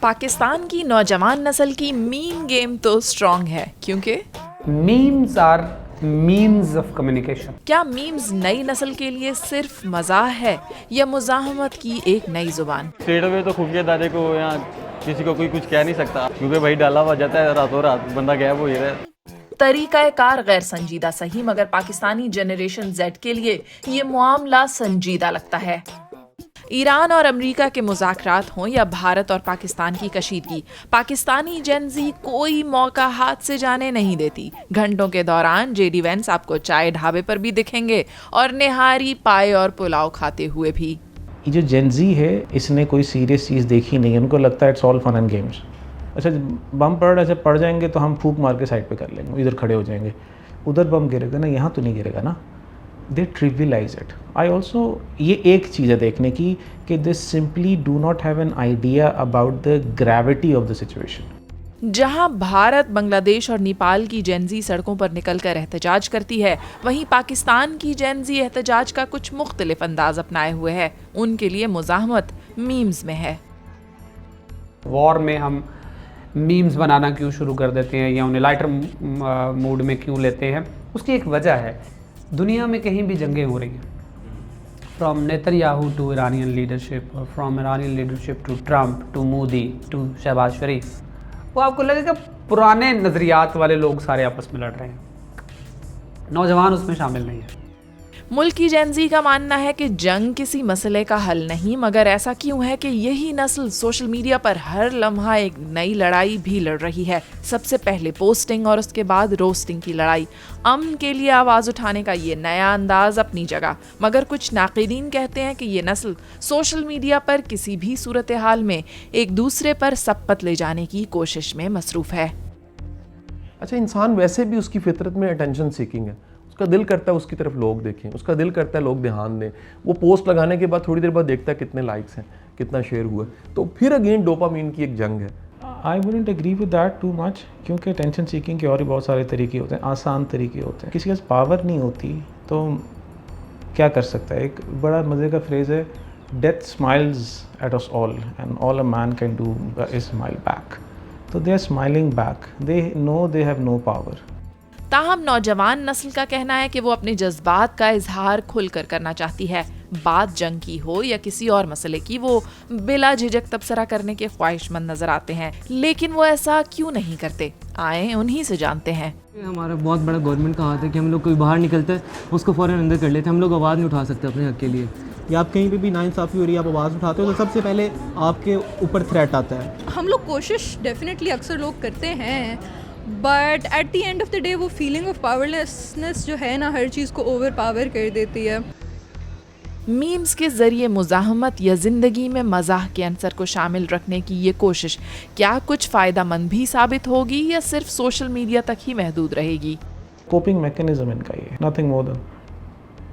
पाकिस्तान की नौजवान नस्ल की मीम गेम तो स्ट्रॉन्ग है, क्योंकि memes are memes of communication. क्या मीम्स नई नस्ल के लिए सिर्फ मजाह है या मुजाहमत की एक नई जुबान? स्ट्रेट अवे तो खुफिया इदारे को यहाँ किसी को कोई कुछ कह नहीं सकता, क्योंकि भाई डाला हुआ जाता है रातों रात, बंदा गायब हो ही रहा है। तरीका कार गैर संजीदा सही, मगर पाकिस्तानी जनरेशन जेड के लिए ये मामला संजीदा लगता है। ईरान और अमेरिका के मुज़ाकरात हों या भारत और पाकिस्तान की कशीदगी, पाकिस्तानी जेनजी कोई मौका हाथ से जाने नहीं देती। घंटों के दौरान जेडी वेंस आपको चाय ढाबे पर भी दिखेंगे और निहारी पाए और पुलाव खाते हुए भी। ये जो जेनजी है, इसने कोई सीरियस चीज़ देखी नहीं है, उनको लगता है it's all fun and games. अच्छा, बम पड़ जाएंगे तो हम फूंक मार के साइड पे कर लेंगे, इधर खड़े हो जाएंगे, उधर बम गिरेगा ना, यहाँ तो नहीं गिरेगा ना। दे ट्रिविलाइज इट। आई ऑल्सो, ये एक चीज़ है देखने की कि दे simply do not have an idea about the gravity of the situation. जहां भारत, बांग्लादेश और नेपाल की जेनजी सड़कों पर निकलकर एहतजाज करती है, वहीं पाकिस्तान की जेनजी एहतजाज का कुछ मुख्तलिफ अंदाज अपनाए हुए है। उनके लिए मुजाहमत मीम्स में है। वॉर में हम मीम्स बनाना क्यों शुरू कर देते हैं या उन्हें लाइटर मूड में क्यों लेते हैं, उसकी एक वजह है। दुनिया में कहीं भी जंगें हो रही हैं, from Netanyahu to Iranian leadership, और from Iranian leadership to Trump to Modi to Shahbaz Sharif, वो आपको लगेगा पुराने नज़रियात वाले लोग सारे आपस में लड़ रहे हैं, नौजवान उसमें शामिल नहीं है। मुल्क की जेनजी का मानना है कि जंग किसी मसले का हल नहीं, मगर ऐसा क्यों है कि यही नस्ल सोशल मीडिया पर हर लम्हा एक नई लड़ाई भी लड़ रही है। सबसे पहले पोस्टिंग और उसके बाद रोस्टिंग की लड़ाई। अमन के लिए आवाज़ उठाने का ये नया अंदाज अपनी जगह, मगर कुछ नाक़िदीन कहते हैं कि ये नस्ल सोशल मीडिया पर किसी भी सूरत हाल में एक दूसरे पर सपत ले जाने की कोशिश में मसरूफ़ है। अच्छा, इंसान वैसे भी उसकी फितरत में अटेंशन सीकिंग है, उसका दिल करता है उसकी तरफ लोग देखें, उसका दिल करता है लोग ध्यान दें। वो पोस्ट लगाने के बाद थोड़ी देर बाद देखता है कितने लाइक्स हैं, कितना शेयर हुआ, तो फिर अगेन डोपामीन की एक जंग है। I wouldn't agree with that too much, क्योंकि टेंशन सीकिंग के और भी बहुत सारे तरीके होते हैं, आसान तरीके होते हैं। किसी के पास पावर नहीं होती तो क्या कर सकता है। एक बड़ा मज़े का फ्रेज़ है, death smiles at us all and all a man can do is smile back. तो they are smiling back, they know they have no power. ताहम नौजवान नस्ल का कहना है कि वो अपने जज्बात का इजहार खुलकर करना चाहती है। बात जंग की हो या किसी और मसले की, वो बिला झिझक तबसरा करने के ख्वाहिशमंद नजर आते हैं, लेकिन वो ऐसा क्यों नहीं करते, आए उन्हीं से जानते हैं। हमारा बहुत बड़ा गवर्नमेंट का हाथ है कि हम लोग कोई बाहर निकलता है उसको फ़ौरन अंदर कर लेते हैं। हम लोग आवाज़ नहीं उठा सकते अपने हक के लिए। या आप कहीं पे भी नाइंसाफ़ी हो रही है, आप आवाज़ उठाते हो तो सबसे पहले आपके ऊपर थ्रेट आता है। हम लोग कोशिश डेफिनेटली अक्सर लोग करते हैं, but at the end of the day वो फीलिंग ऑफ पावरलेसनेस जो है ना, हर चीज़ को ओवर पावर कर देती है। मीम्स के जरिए मुजाहमत या जिंदगी में मजाह के अंसर को शामिल रखने की ये कोशिश क्या कुछ फ़ायदा मंद भी साबित होगी या सिर्फ सोशल मीडिया तक ही महदूद रहेगी? कोपिंग मैकेनिज्म इनका ये, nothing more than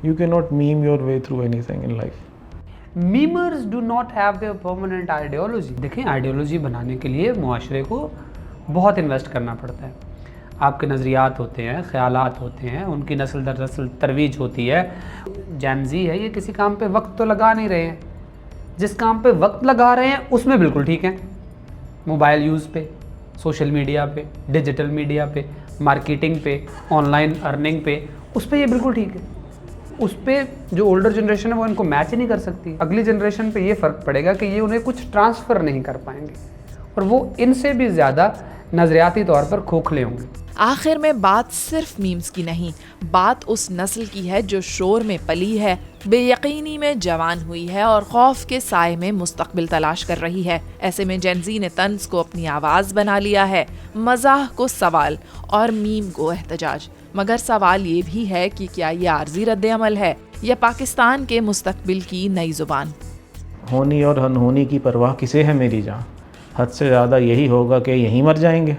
you can not meme your way through anything in life. Memers do not have their permanent ideology. देखें, आइडियोलॉजी बनाने के लिए मुआशरे को बहुत इन्वेस्ट करना पड़ता है। आपके नज़रियात होते हैं, ख़यालात होते हैं, उनकी नस्ल दर नस्ल तरवीज होती है। जेनजी है, ये किसी काम पे वक्त तो लगा नहीं रहे हैं, जिस काम पे वक्त लगा रहे हैं उसमें बिल्कुल ठीक है। मोबाइल यूज़ पे, सोशल मीडिया पे, डिजिटल मीडिया पे, मार्केटिंग पे, ऑनलाइन अर्निंग पे, उस पर ये बिल्कुल ठीक है। उस पर जो ओल्डर जनरेशन है वो इनको मैच ही नहीं कर सकती। अगली जनरेशन पे ये फ़र्क पड़ेगा कि ये उन्हें कुछ ट्रांसफ़र नहीं कर पाएंगे और वो इनसे भी ज़्यादा नज़रियाती तौर पर खोखले होंगे। आखिर में बात सिर्फ मीम्स की नहीं, बात उस नस्ल की है जो शोर में पली है, बेयकीनी में जवान हुई है और खौफ के साए में मुस्तकबिल तलाश कर रही है। ऐसे में जेनजी ने तंज को अपनी आवाज़ बना लिया है, मजाह को सवाल और मीम को एहतजाज। मगर सवाल ये भी है कि क्या ये आर्जी रद्द-ए-अमल है या पाकिस्तान के मुस्तकबिल की नई जुबान? होनी और अनहोनी की परवाह किसे है मेरी जान, हद से ज़्यादा यही होगा कि यहीं मर जाएंगे।